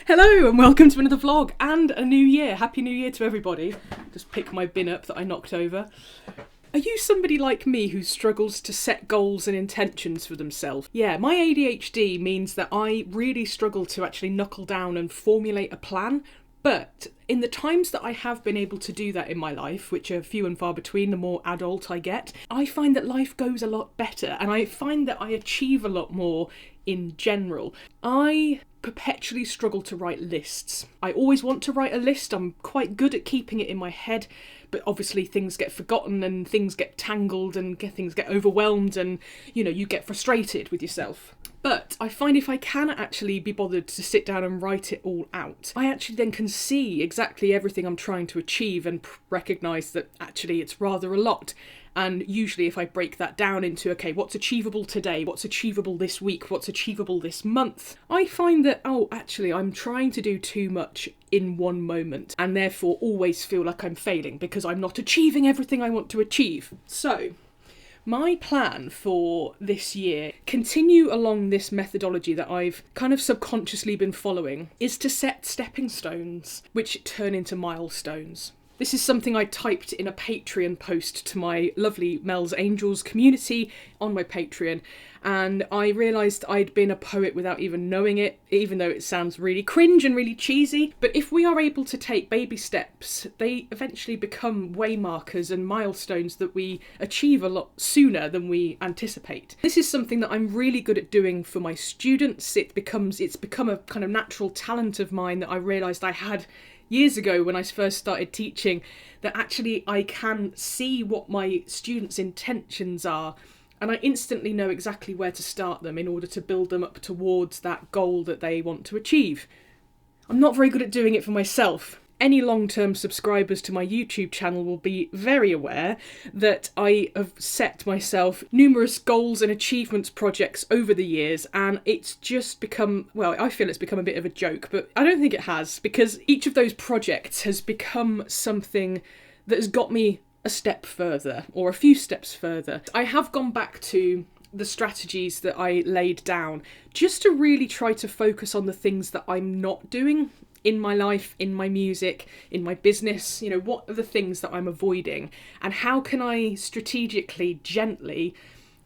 Hello and welcome to another vlog and a new year. Happy New Year to everybody. Just pick my bin up that I knocked over. Are you somebody like me who struggles to set goals and intentions for themselves? Yeah, my ADHD means that I really struggle to actually knuckle down and formulate a plan. But in the times that I have been able to do that in my life, which are few and far between the more adult I get, I find that life goes a lot better and I find that I achieve a lot more in general. I perpetually struggle to write lists. I always want to write a list. I'm quite good at keeping it in my head, but obviously things get forgotten and things get tangled and things get overwhelmed and, you get frustrated with yourself. But I find if I can actually be bothered to sit down and write it all out, I actually then can see exactly everything I'm trying to achieve and recognise that actually it's rather a lot. And usually if I break that down into, okay, what's achievable today, what's achievable this week, what's achievable this month, I find that, actually I'm trying to do too much in one moment and therefore always feel like I'm failing because I'm not achieving everything I want to achieve. So my plan for this year, continue along this methodology that I've kind of subconsciously been following, is to set stepping stones which turn into milestones. This is something I typed in a Patreon post to my lovely Mel's Angels community on my Patreon, and I realised I'd been a poet without even knowing it, even though it sounds really cringe and really cheesy. But if we are able to take baby steps, they eventually become waymarkers and milestones that we achieve a lot sooner than we anticipate. This is something that I'm really good at doing for my students. It's become a kind of natural talent of mine that I realised I had years ago when I first started teaching, that actually I can see what my students' intentions are and I instantly know exactly where to start them in order to build them up towards that goal that they want to achieve. I'm not very good at doing it for myself. Any long-term subscribers to my YouTube channel will be very aware that I have set myself numerous goals and achievements projects over the years, and it's just become, I feel it's become a bit of a joke, but I don't think it has, because each of those projects has become something that has got me a step further, or a few steps further. I have gone back to the strategies that I laid down just to really try to focus on the things that I'm not doing in my life, in my music, in my business. What are the things that I'm avoiding and how can I strategically, gently,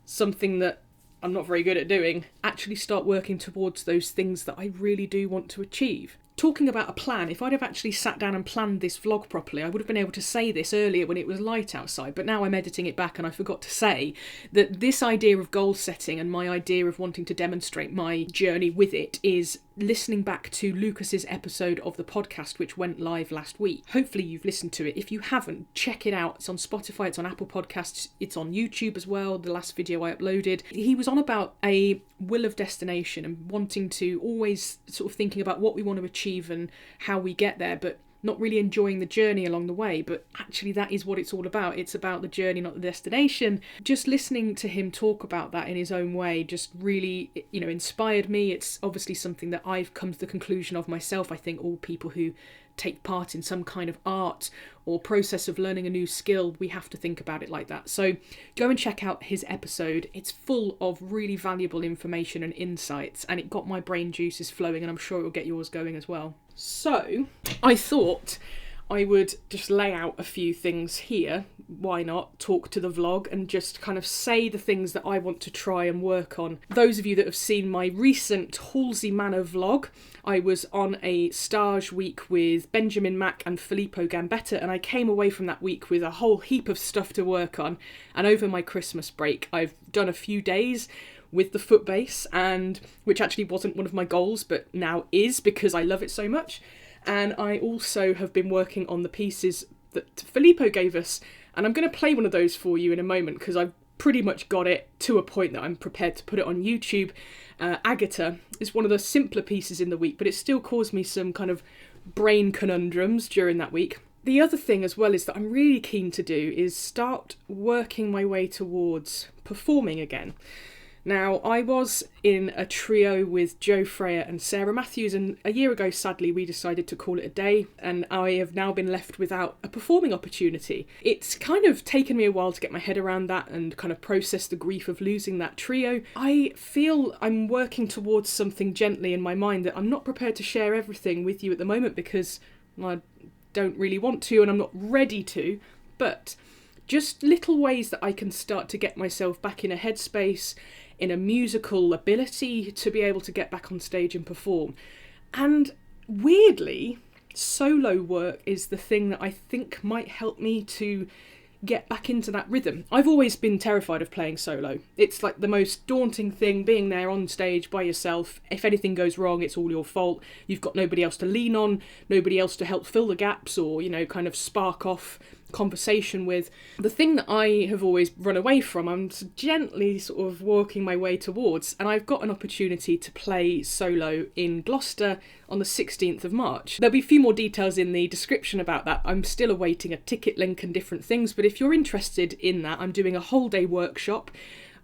something that I'm not very good at doing, actually start working towards those things that I really do want to achieve. Talking about a plan, if I'd have actually sat down and planned this vlog properly, I would have been able to say this earlier when it was light outside, but now I'm editing it back and I forgot to say that this idea of goal setting and my idea of wanting to demonstrate my journey with it is listening back to Lucas's episode of the podcast, which went live last week. Hopefully you've listened to it. If you haven't, check it out. It's on Spotify, it's on Apple Podcasts, it's on YouTube as well, the last video I uploaded. He was on about a will of destination and wanting to always sort of thinking about what we want to achieve and how we get there, but not really enjoying the journey along the way. But actually that is what it's all about. It's about the journey, not the destination. Just listening to him talk about that in his own way just really, inspired me. It's obviously something that I've come to the conclusion of myself. I think all people who take part in some kind of art or process of learning a new skill, we have to think about it like that. So go and check out his episode. It's full of really valuable information and insights, and it got my brain juices flowing, and I'm sure it will get yours going as well. So I thought I would just lay out a few things here. Why not talk to the vlog and just kind of say the things that I want to try and work on. Those of you that have seen my recent Halsway Manor vlog, I was on a stage week with Benjamin Mack and Filippo Gambetta, and I came away from that week with a whole heap of stuff to work on. And over my Christmas break, I've done a few days with the foot bass, and which actually wasn't one of my goals, but now is because I love it so much. And I also have been working on the pieces that Filippo gave us, and I'm going to play one of those for you in a moment because I've pretty much got it to a point that I'm prepared to put it on YouTube. Agata is one of the simpler pieces in the week, but it still caused me some kind of brain conundrums during that week. The other thing as well is that I'm really keen to do is start working my way towards performing again. Now, I was in a trio with Joe Freya and Sarah Matthews, and a year ago, sadly, we decided to call it a day, and I have now been left without a performing opportunity. It's kind of taken me a while to get my head around that and kind of process the grief of losing that trio. I feel I'm working towards something gently in my mind that I'm not prepared to share everything with you at the moment because I don't really want to and I'm not ready to, but just little ways that I can start to get myself back in a headspace, in a musical ability to be able to get back on stage and perform. And weirdly, solo work is the thing that I think might help me to get back into that rhythm. I've always been terrified of playing solo. It's like the most daunting thing, being there on stage by yourself. If anything goes wrong, it's all your fault. You've got nobody else to lean on, nobody else to help fill the gaps or, kind of spark off conversation with. The thing that I have always run away from, I'm gently sort of working my way towards, and I've got an opportunity to play solo in Gloucester on the 16th of March. There'll be a few more details in the description about that. I'm still awaiting a ticket link and different things, but if you're interested in that, I'm doing a whole day workshop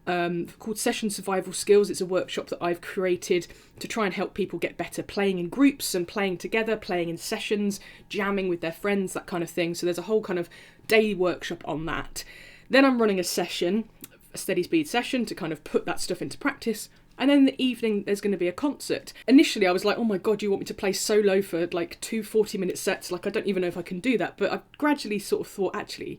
called Session Survival Skills. It's a workshop that I've created to try and help people get better playing in groups and playing together, playing in sessions, jamming with their friends, that kind of thing. So there's a whole kind of day workshop on that. Then I'm running a session, a steady speed session, to kind of put that stuff into practice. And then in the evening, there's going to be a concert. Initially, I was like, oh my God, you want me to play solo for like 2 40-minute sets? Like, I don't even know if I can do that. But I've gradually sort of thought, actually,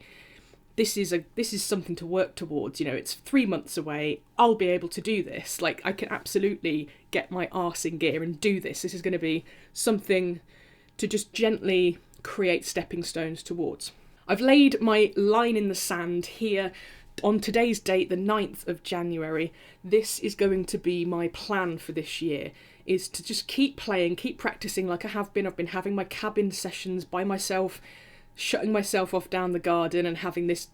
this is something to work towards. It's 3 months away. I'll be able to do this. Like, I can absolutely get my arse in gear and do this. This is going to be something to just gently create stepping stones towards. I've laid my line in the sand here on today's date, the 9th of January. This is going to be my plan for this year, is to just keep playing, keep practicing like I have been. I've been having my cabin sessions by myself, shutting myself off down the garden and having this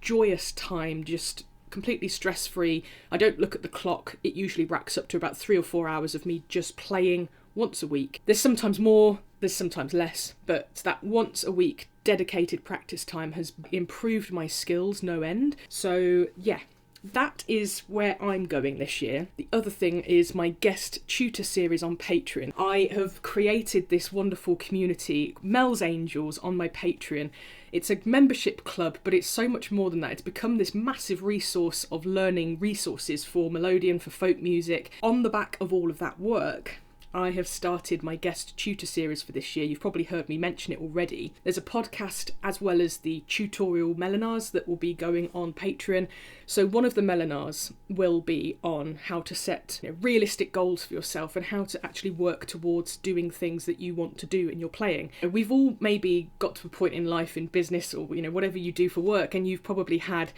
joyous time, just completely stress-free. I don't look at the clock. It usually racks up to about 3 or 4 hours of me just playing once a week. There's sometimes more, there's sometimes less, but that once a week dedicated practice time has improved my skills no end. So yeah, that is where I'm going this year. The other thing is my guest tutor series on Patreon. I have created this wonderful community, Mel's Angels, on my Patreon. It's a membership club, but it's so much more than that. It's become this massive resource of learning resources for Melodeon, for folk music. On the back of all of that work, I have started my guest tutor series for this year. You've probably heard me mention it already. There's a podcast as well as the tutorial Melinars that will be going on Patreon. So one of the Melinars will be on how to set realistic goals for yourself and how to actually work towards doing things that you want to do in your playing. We've all maybe got to a point in life, in business or whatever you do for work, and you've probably had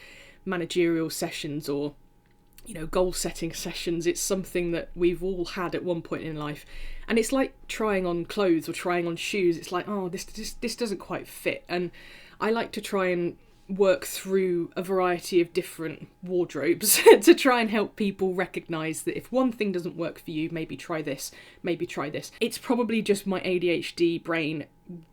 managerial sessions or goal setting sessions. It's something that we've all had at one point in life, and it's like trying on clothes or trying on shoes. It's like, oh, this doesn't quite fit, and I like to try and work through a variety of different wardrobes to try and help people recognise that if one thing doesn't work for you, maybe try this, maybe try this. It's probably just my ADHD brain,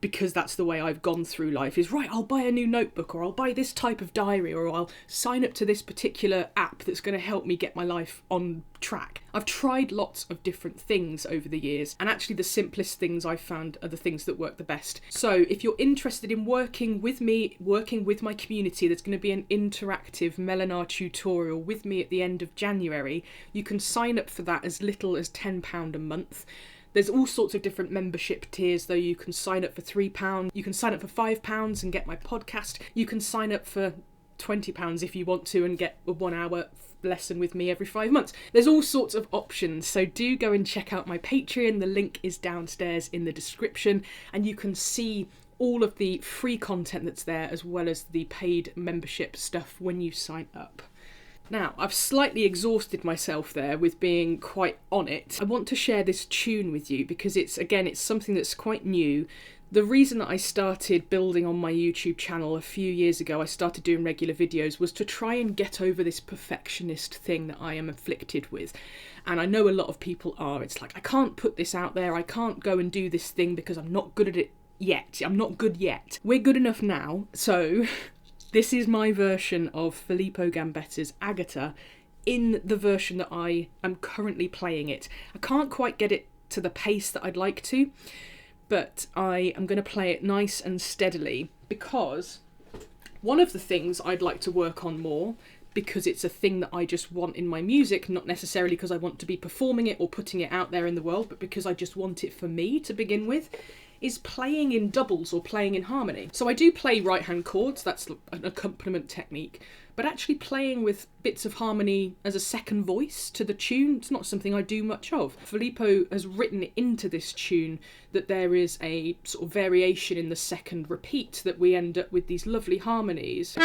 because that's the way I've gone through life, is right, I'll buy a new notebook, or I'll buy this type of diary, or I'll sign up to this particular app that's going to help me get my life on track. I've tried lots of different things over the years, and actually the simplest things I've found are the things that work the best. So if you're interested in working with me, working with my community, there's going to be an interactive Melinar tutorial with me at the end of January. You can sign up for that as little as £10 a month. There's all sorts of different membership tiers, though. You can sign up for £3, you can sign up for £5 and get my podcast. You can sign up for £20 if you want to and get a 1 hour lesson with me every 5 months. There's all sorts of options, so do go and check out my Patreon. The link is downstairs in the description, and you can see all of the free content that's there as well as the paid membership stuff when you sign up. Now, I've slightly exhausted myself there with being quite on it. I want to share this tune with you because it's something that's quite new. The reason that I started building on my YouTube channel a few years ago, I started doing regular videos, was to try and get over this perfectionist thing that I am afflicted with. And I know a lot of people are. It's like, I can't put this out there, I can't go and do this thing because I'm not good at it yet. I'm not good yet. We're good enough now, so... This is my version of Filippo Gambetta's Agata in the version that I am currently playing it. I can't quite get it to the pace that I'd like to, but I am going to play it nice and steadily, because one of the things I'd like to work on more, because it's a thing that I just want in my music, not necessarily because I want to be performing it or putting it out there in the world, but because I just want it for me to begin with, is playing in doubles or playing in harmony. So I do play right-hand chords, that's an accompaniment technique, but actually playing with bits of harmony as a second voice to the tune, it's not something I do much of. Filippo has written into this tune that there is a sort of variation in the second repeat, that we end up with these lovely harmonies.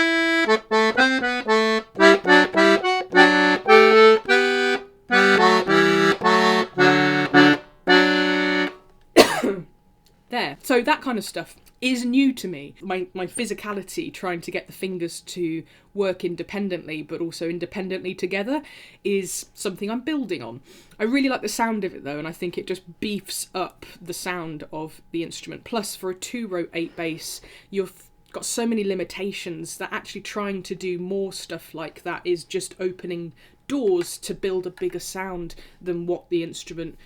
There. So that kind of stuff is new to me. My physicality, trying to get the fingers to work independently but also independently together, is something I'm building on. I really like the sound of it though, and I think it just beefs up the sound of the instrument. Plus, for a 2-row 8 bass, you've got so many limitations that actually trying to do more stuff like that is just opening doors to build a bigger sound than what the instrument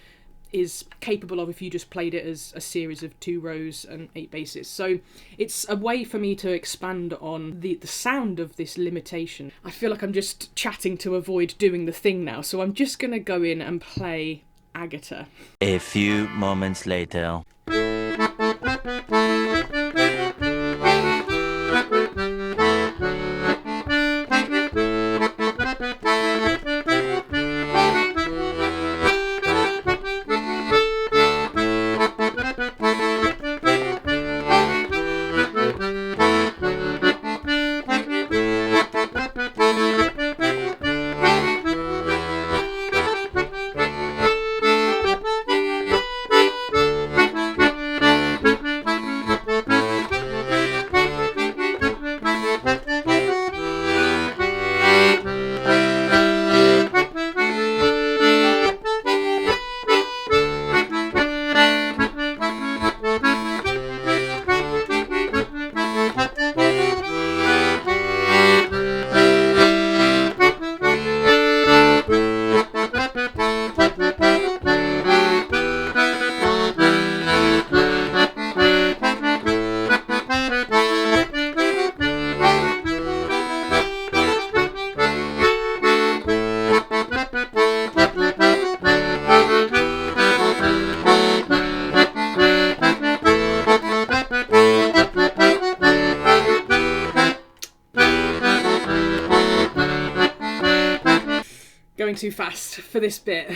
is capable of if you just played it as a series of 2 rows and 8 basses. So it's a way for me to expand on the sound of this limitation. I feel like I'm just chatting to avoid doing the thing now, so I'm just going to go in and play Agata. A few moments later. Going too fast for this bit.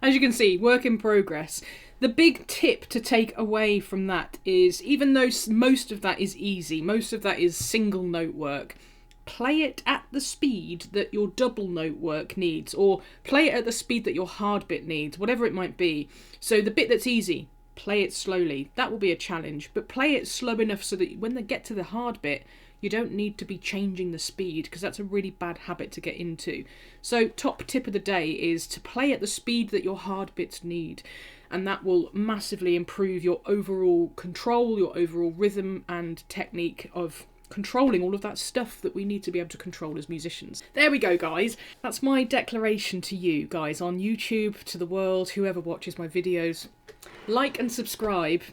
As you can see, work in progress. The big tip to take away from that is, even though most of that is easy, most of that is single note work, play it at the speed that your double note work needs, or play it at the speed that your hard bit needs, whatever it might be. So the bit that's easy, play it slowly. That will be a challenge, but play it slow enough so that when they get to the hard bit, you don't need to be changing the speed, because that's a really bad habit to get into. So top tip of the day is to play at the speed that your hard bits need, and that will massively improve your overall control, your overall rhythm and technique of controlling all of that stuff that we need to be able to control as musicians. There we go, guys. That's my declaration to you guys on YouTube, to the world, whoever watches my videos. Like and subscribe.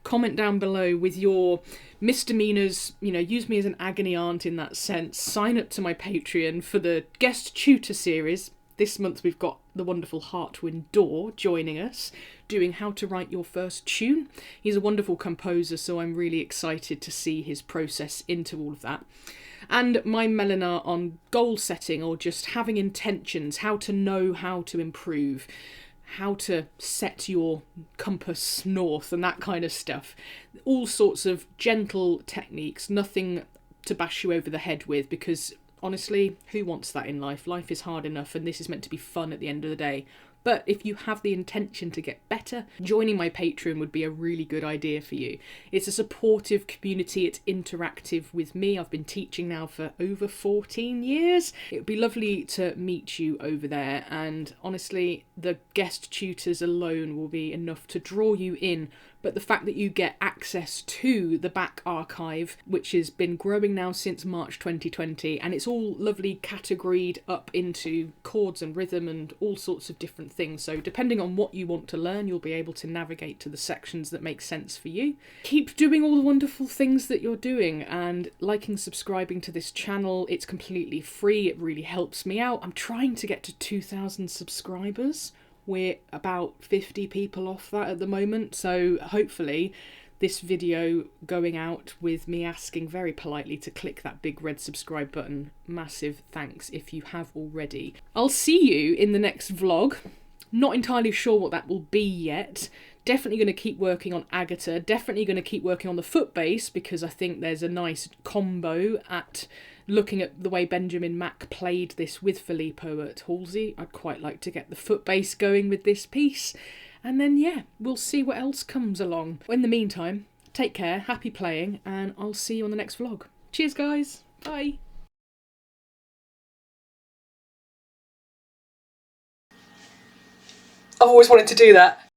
Comment down below with your misdemeanors, use me as an agony aunt in that sense. Sign up to my Patreon for the guest tutor series. This month we've got the wonderful Hartwin Dorr joining us, doing How to Write Your First Tune. He's a wonderful composer, so I'm really excited to see his process into all of that. And my Melinar on goal setting, or just having intentions, how to know how to improve, how to set your compass north and that kind of stuff. All sorts of gentle techniques, nothing to bash you over the head with, because honestly, who wants that in life? Life is hard enough, and this is meant to be fun at the end of the day. But if you have the intention to get better, joining my Patreon would be a really good idea for you. It's a supportive community, it's interactive with me. I've been teaching now for over 14 years. It would be lovely to meet you over there, and honestly, the guest tutors alone will be enough to draw you in. But the fact that you get access to the back archive, which has been growing now since March 2020, and it's all lovely categoried up into chords and rhythm and all sorts of different things. So depending on what you want to learn, you'll be able to navigate to the sections that make sense for you. Keep doing all the wonderful things that you're doing, and liking, subscribing to this channel. It's completely free. It really helps me out. I'm trying to get to 2,000 subscribers. We're about 50 people off that at the moment, so hopefully this video going out with me asking very politely to click that big red subscribe button. Massive thanks if you have already. I'll see you in the next vlog. Not entirely sure what that will be yet. Definitely going to keep working on Agata. Definitely going to keep working on the foot bass, because I think there's a nice combo at looking at the way Benjamin Mack played this with Filippo at Halsway. I'd quite like to get the foot bass going with this piece. And then, yeah, we'll see what else comes along. In the meantime, take care, happy playing, and I'll see you on the next vlog. Cheers, guys. Bye. I've always wanted to do that.